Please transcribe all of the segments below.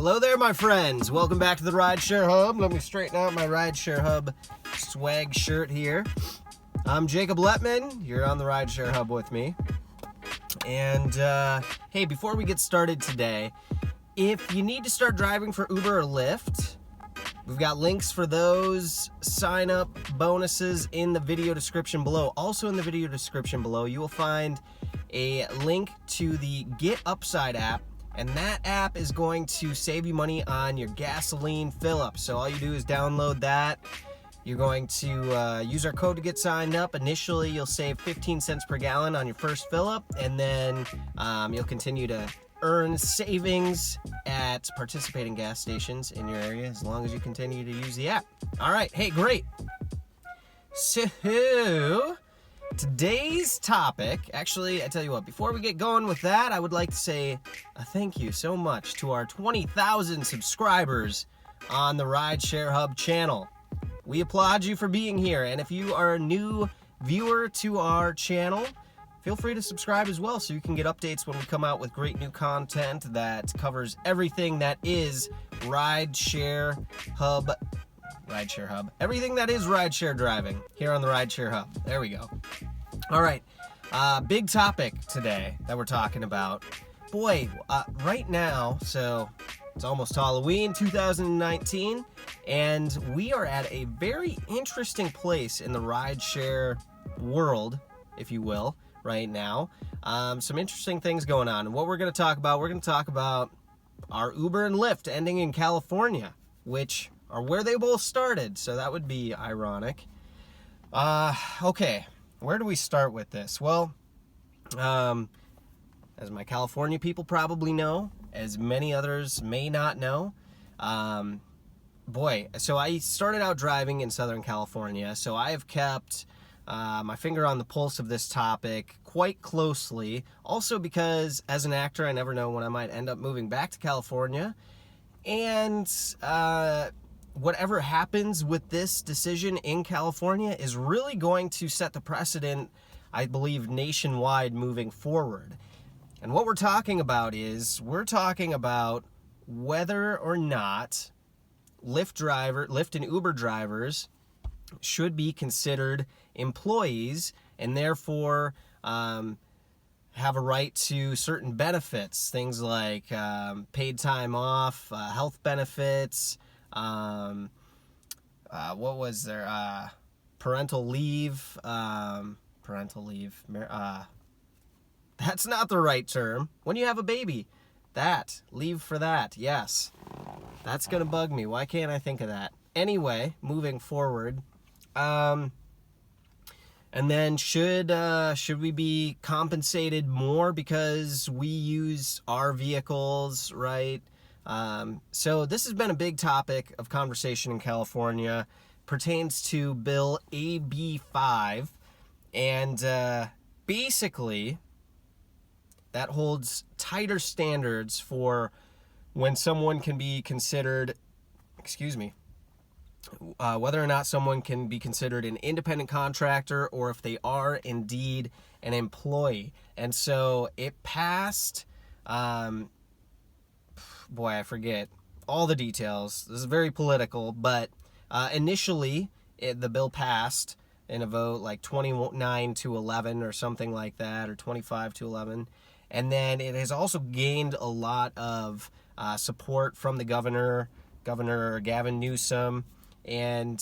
Hello there, my friends. Welcome back to the Rideshare Hub. Let me straighten out my Rideshare Hub swag shirt here. I'm Jacob Letman. You're on the Rideshare Hub with me. And, hey, before we get started today, if you need to start driving for Uber or Lyft, we've got links for those sign-up bonuses in the video description below. Also in the video description below, you will find a link to the Get Upside app. And that app is going to save you money on your gasoline Fillups. So all you do is download that. You're going to use our code to get signed up. Initially, you'll save 15 cents per gallon on your first Fillup, and then you'll continue to earn savings at participating gas stations in your area as long as you continue to use the app. All right, hey, great. So today's topic, actually, I tell you what, before we get going with that, I would like to say a thank you so much to our 20,000 subscribers on the Rideshare Hub channel. We applaud you for being here, and if you are a new viewer to our channel, feel free to subscribe as well so you can get updates when we come out with great new content that covers everything that is Rideshare Hub. Everything that is rideshare driving here on the Rideshare Hub. There we go. All right. Big topic today that we're talking about. Boy, right now, so it's almost Halloween 2019, and we are at a very interesting place in the rideshare world, if you will, right now. Some interesting things going on. And what we're going to talk about, our Uber and Lyft ending in California, which are where they both started, so that would be ironic. Okay, where do we start with this? Well, as my California people probably know, as many others may not know, so I started out driving in Southern California, so I have kept my finger on the pulse of this topic quite closely, also because as an actor, I never know when I might end up moving back to California, and whatever happens with this decision in California is really going to set the precedent, I believe, nationwide moving forward. And what we're talking about whether or not Lyft and Uber drivers should be considered employees and therefore have a right to certain benefits, things like paid time off, health benefits, what was there? Parental leave. That's not the right term. When you have a baby, leave for that. Yes, that's gonna bug me. Why can't I think of that? Anyway, moving forward, and then should we be compensated more because we use our vehicles, right? So this has been a big topic of conversation in California, pertains to Bill AB 5, and basically that holds tighter standards for when someone can be considered, whether or not someone can be considered an independent contractor or if they are indeed an employee. And so it passed, I forget all the details. This is very political, but initially the bill passed in a vote like 29-11 or something like that, or 25-11. And then it has also gained a lot of support from the Governor Gavin Newsom, and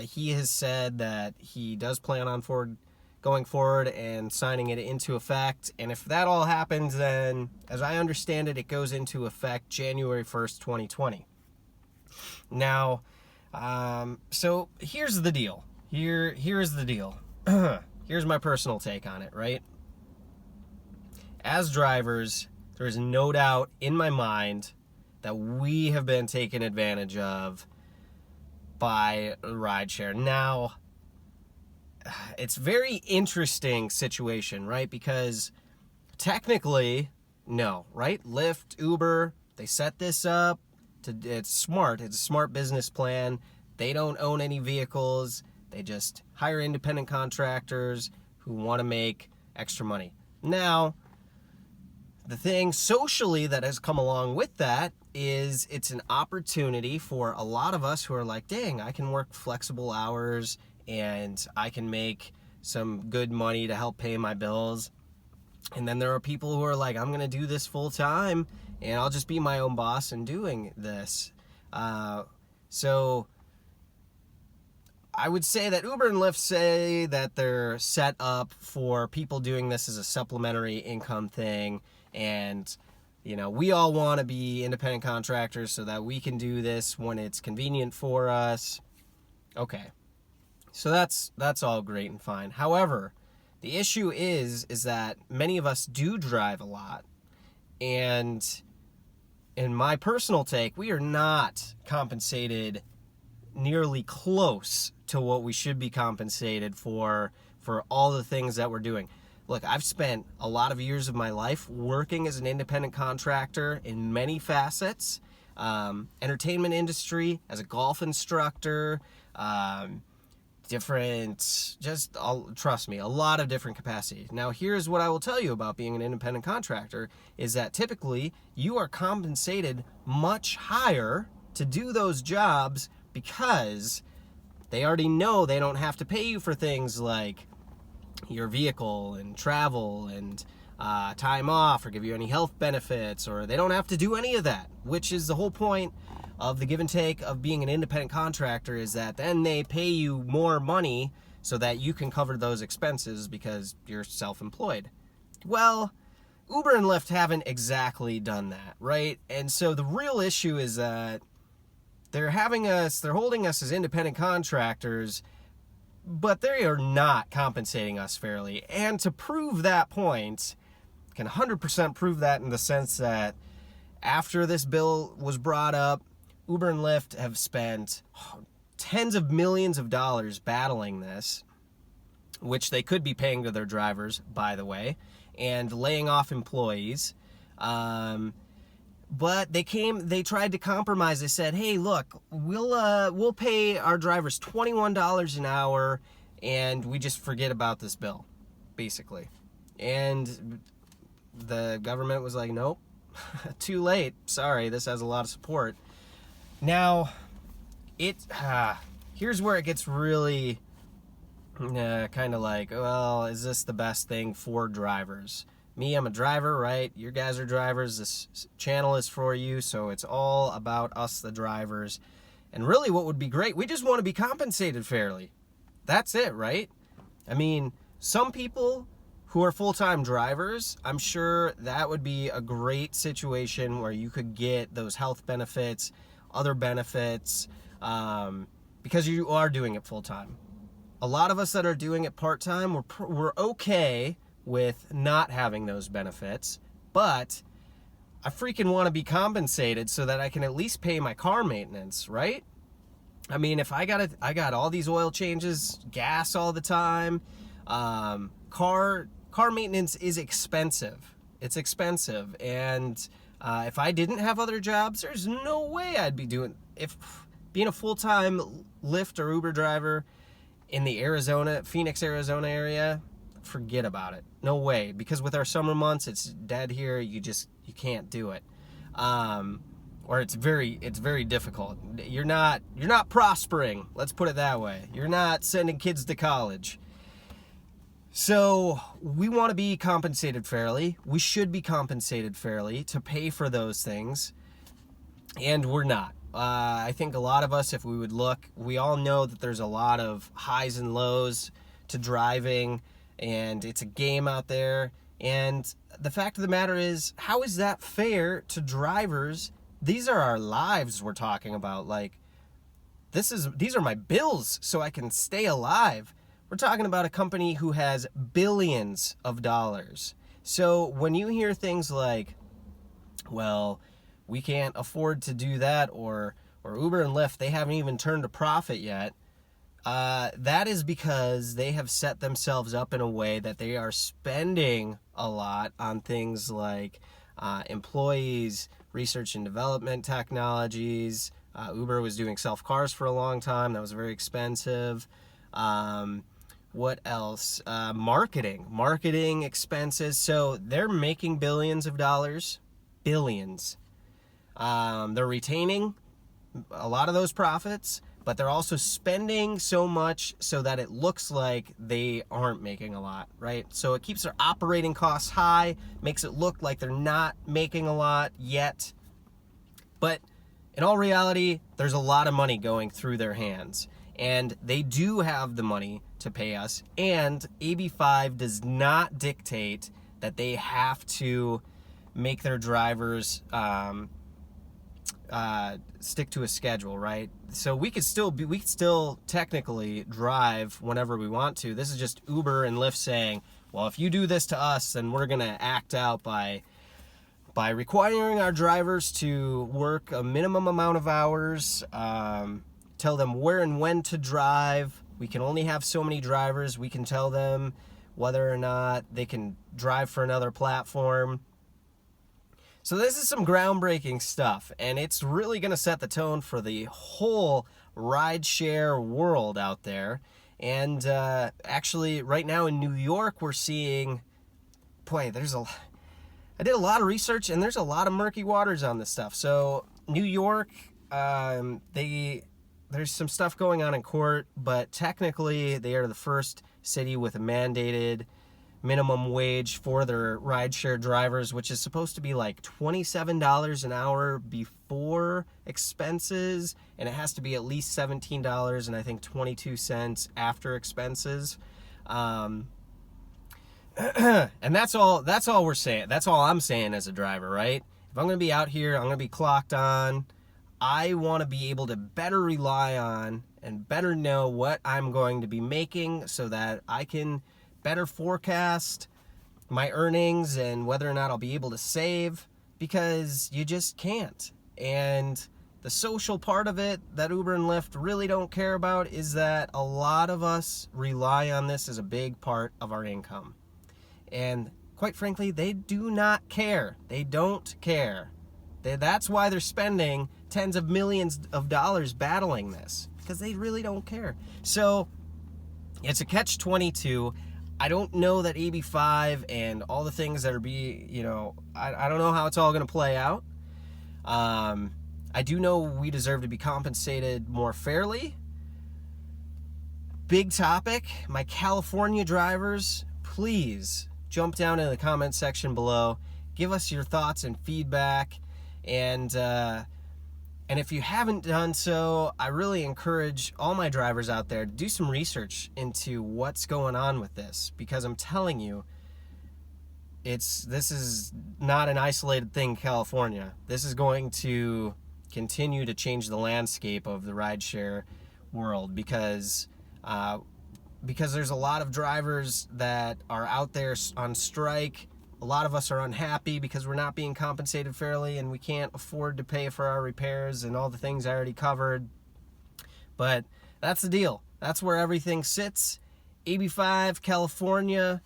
he has said that he does plan on going forward and signing it into effect. And if that all happens, then, as I understand it, it goes into effect January 1st, 2020. Now, so here's the deal. Here's the deal. Here's my personal take on it, right? As drivers, there is no doubt in my mind that we have been taken advantage of by rideshare. Now, it's a very interesting situation, right? Because technically, no, right? Lyft, Uber, they set this up. It's smart. It's a smart business plan. They don't own any vehicles. They just hire independent contractors who want to make extra money. Now, the thing socially that has come along with that is it's an opportunity for a lot of us who are like, dang, I can work flexible hours and I can make some good money to help pay my bills. And then there are people who are like, I'm going to do this full time and I'll just be my own boss in doing this. So I would say that Uber and Lyft say that they're set up for people doing this as a supplementary income thing. And, you know, we all want to be independent contractors so that we can do this when it's convenient for us. Okay. So that's all great and fine. However, the issue is that many of us do drive a lot. And in my personal take, we are not compensated nearly close to what we should be compensated for all the things that we're doing. Look, I've spent a lot of years of my life working as an independent contractor in many facets. Entertainment industry, as a golf instructor, trust me, a lot of different capacities. Now, here's what I will tell you about being an independent contractor is that typically you are compensated much higher to do those jobs because they already know they don't have to pay you for things like your vehicle and travel and time off or give you any health benefits, or they don't have to do any of that, which is the whole point of the give and take of being an independent contractor, is that then they pay you more money so that you can cover those expenses because you're self-employed. Well, Uber and Lyft haven't exactly done that, right? And so the real issue is that they're holding us as independent contractors, but they are not compensating us fairly. And to prove that point, can 100% prove that in the sense that after this bill was brought up, Uber and Lyft have spent tens of millions of dollars battling this, which they could be paying to their drivers, by the way, and laying off employees. But they tried to compromise. They said, hey, look, we'll pay our drivers $21 an hour and we just forget about this bill, basically. And the government was like, nope, too late. Sorry, this has a lot of support. Now, here's where it gets really kind of like, well, is this the best thing for drivers? Me, I'm a driver, right? You guys are drivers. This channel is for you, so it's all about us, the drivers. And really what would be great, we just want to be compensated fairly. That's it, right? I mean, some people who are full-time drivers, I'm sure that would be a great situation where you could get those health benefits, other benefits, because you are doing it full-time. A lot of us that are doing it part-time, we're okay with not having those benefits, but I freaking want to be compensated so that I can at least pay my car maintenance, right? I mean, if I got all these oil changes, gas all the time, car maintenance is expensive. It's expensive, and if I didn't have other jobs, there's no way I'd be being a full-time Lyft or Uber driver in the Phoenix, Arizona area. Forget about it. No way, because with our summer months, it's dead here. You can't do it, or it's very difficult. You're not prospering. Let's put it that way. You're not sending kids to college. So we want to be compensated fairly. We should be compensated fairly to pay for those things, and we're not. I think a lot of us, if we would look, we all know that there's a lot of highs and lows to driving, and it's a game out there. And the fact of the matter is, how is that fair to drivers? These are our lives we're talking about. Like, these are my bills so I can stay alive. We're talking about a company who has billions of dollars. So when you hear things like, well, we can't afford to do that, or Uber and Lyft, they haven't even turned a profit yet, that is because they have set themselves up in a way that they are spending a lot on things like employees, research and development technologies. Uber was doing self-cars for a long time. That was very expensive. What else? Marketing expenses. So they're making billions of dollars, billions. They're retaining a lot of those profits, but they're also spending so much so that it looks like they aren't making a lot, right? So it keeps their operating costs high, makes it look like they're not making a lot yet. But in all reality, there's a lot of money going through their hands, and they do have the money to pay us, and AB5 does not dictate that they have to make their drivers stick to a schedule, right? So we could still technically drive whenever we want to. This is just Uber and Lyft saying, well, if you do this to us, then we're gonna act out by requiring our drivers to work a minimum amount of hours, tell them where and when to drive. We can only have so many drivers. We can tell them whether or not they can drive for another platform. So this is some groundbreaking stuff, and it's really going to set the tone for the whole rideshare world out there. And actually, right now in New York, we're seeing, boy, I did a lot of research, and there's a lot of murky waters on this stuff. So New York, there's some stuff going on in court, but technically they are the first city with a mandated minimum wage for their rideshare drivers, which is supposed to be like $27 an hour before expenses, and it has to be at least $17 and I think 22 cents after expenses. And that's all we're saying. That's all I'm saying as a driver, right? If I'm going to be out here, I'm going to be clocked on. I want to be able to better rely on and better know what I'm going to be making so that I can better forecast my earnings and whether or not I'll be able to save, because you just can't. And the social part of it that Uber and Lyft really don't care about is that a lot of us rely on this as a big part of our income. And quite frankly, they do not care. They don't care. That's why they're spending tens of millions of dollars battling this, because they really don't care. So it's a catch-22. I don't know that AB5 and all the things that are I don't know how it's all going to play out. I do know we deserve to be compensated more fairly. Big topic. My California drivers, please jump down in the comment section below. Give us your thoughts and feedback. And if you haven't done so, I really encourage all my drivers out there to do some research into what's going on with this, because I'm telling you, this is not an isolated thing in California. This is going to continue to change the landscape of the rideshare world, because there's a lot of drivers that are out there on strike. A lot of us are unhappy because we're not being compensated fairly, and we can't afford to pay for our repairs and all the things I already covered. But that's the deal. That's where everything sits. AB5, California,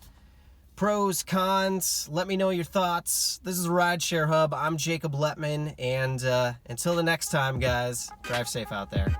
pros, cons. Let me know your thoughts. This is Rideshare Hub. I'm Jacob Letman, and until the next time, guys, drive safe out there.